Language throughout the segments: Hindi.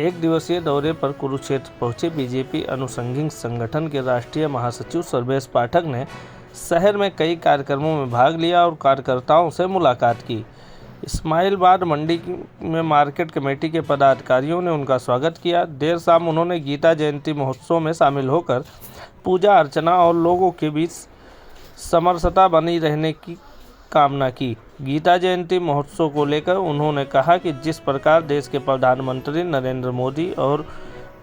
एक दिवसीय दौरे पर कुरुक्षेत्र पहुंचे बीजेपी अनुषंगिक संगठन के राष्ट्रीय महासचिव सर्वेश पाठक ने शहर में कई कार्यक्रमों में भाग लिया और कार्यकर्ताओं से मुलाकात की। इस्माइलाबाद मंडी में मार्केट कमेटी के पदाधिकारियों ने उनका स्वागत किया। देर शाम उन्होंने गीता जयंती महोत्सव में शामिल होकर पूजा अर्चना और लोगों के बीच समरसता बनी रहने की कामना की। गीता जयंती महोत्सव को लेकर उन्होंने कहा कि जिस प्रकार देश के प्रधानमंत्री नरेंद्र मोदी और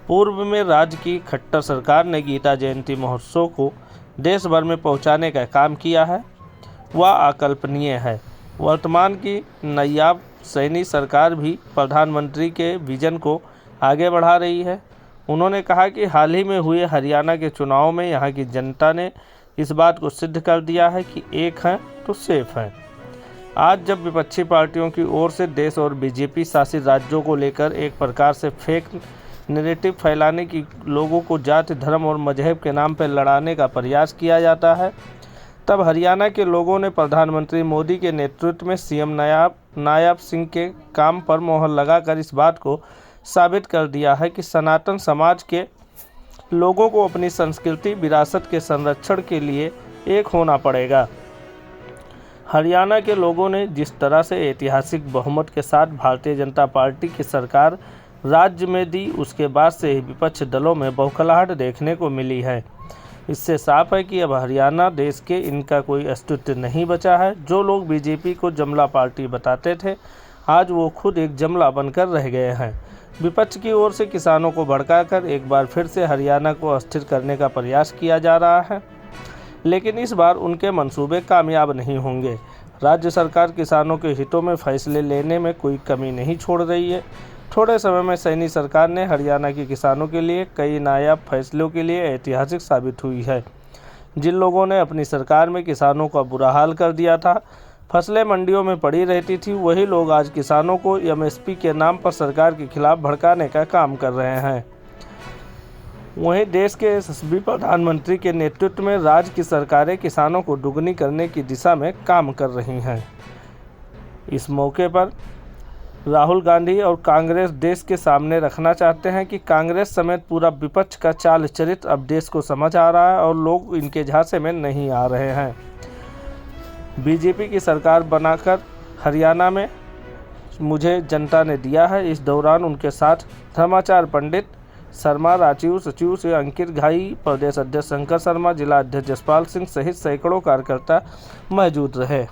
पूर्व में राज्य की खट्टर सरकार ने गीता जयंती महोत्सव को देश भर में पहुंचाने का काम किया है, वह अकल्पनीय है। वर्तमान की नायाब सैनी सरकार भी प्रधानमंत्री के विजन को आगे बढ़ा रही है। उन्होंने कहा कि हाल ही में हुए हरियाणा के चुनाव में यहां की जनता ने इस बात को सिद्ध कर दिया है कि एक हैं तो सेफ हैं। आज जब विपक्षी पार्टियों की ओर से देश और बीजेपी शासित राज्यों को लेकर एक प्रकार से फेक नैरेटिव फैलाने की, लोगों को जाति धर्म और मजहब के नाम पर लड़ाने का प्रयास किया जाता है, तब हरियाणा के लोगों ने प्रधानमंत्री मोदी के नेतृत्व में सीएम नायब सिंह के काम पर मोहर लगाकर इस बात को साबित कर दिया है कि सनातन समाज के लोगों को अपनी संस्कृति विरासत के संरक्षण के लिए एक होना पड़ेगा। हरियाणा के लोगों ने जिस तरह से ऐतिहासिक बहुमत के साथ भारतीय जनता पार्टी की सरकार राज्य में दी, उसके बाद से ही विपक्ष दलों में बौखलाहट देखने को मिली है। इससे साफ है कि अब हरियाणा देश के इनका कोई अस्तित्व नहीं बचा है। जो लोग बीजेपी को जमला पार्टी बताते थे, आज वो खुद एक जमला बनकर रह गए हैं। विपक्ष की ओर से किसानों को भड़काकर एक बार फिर से हरियाणा को अस्थिर करने का प्रयास किया जा रहा है, लेकिन इस बार उनके मंसूबे कामयाब नहीं होंगे। राज्य सरकार किसानों के हितों में फैसले लेने में कोई कमी नहीं छोड़ रही है। थोड़े समय में सैनी सरकार ने हरियाणा के किसानों के लिए कई नायाब फैसलों के लिए ऐतिहासिक साबित हुई है। जिन लोगों ने अपनी सरकार में किसानों का बुरा हाल कर दिया था, फसलें मंडियों में पड़ी रहती थी, वही लोग आज किसानों को एमएसपी के नाम पर सरकार के खिलाफ भड़काने का काम कर रहे हैं। वहीं देश के यशस्वी प्रधानमंत्री के नेतृत्व में राज्य की सरकारें किसानों को दुगनी करने की दिशा में काम कर रही हैं। इस मौके पर राहुल गांधी और कांग्रेस देश के सामने रखना चाहते हैं कि कांग्रेस समेत पूरा विपक्ष का चाल चरित्र अब देश को समझ आ रहा है और लोग इनके झांसे में नहीं आ रहे हैं। बीजेपी की सरकार बनाकर हरियाणा में मुझे जनता ने दिया है। इस दौरान उनके साथ धर्माचार्य पंडित शर्मा, राजीव सचिव से अंकित घाई, प्रदेश अध्यक्ष शंकर शर्मा, जिला अध्यक्ष जसपाल सिंह सहित सैकड़ों कार्यकर्ता मौजूद रहे।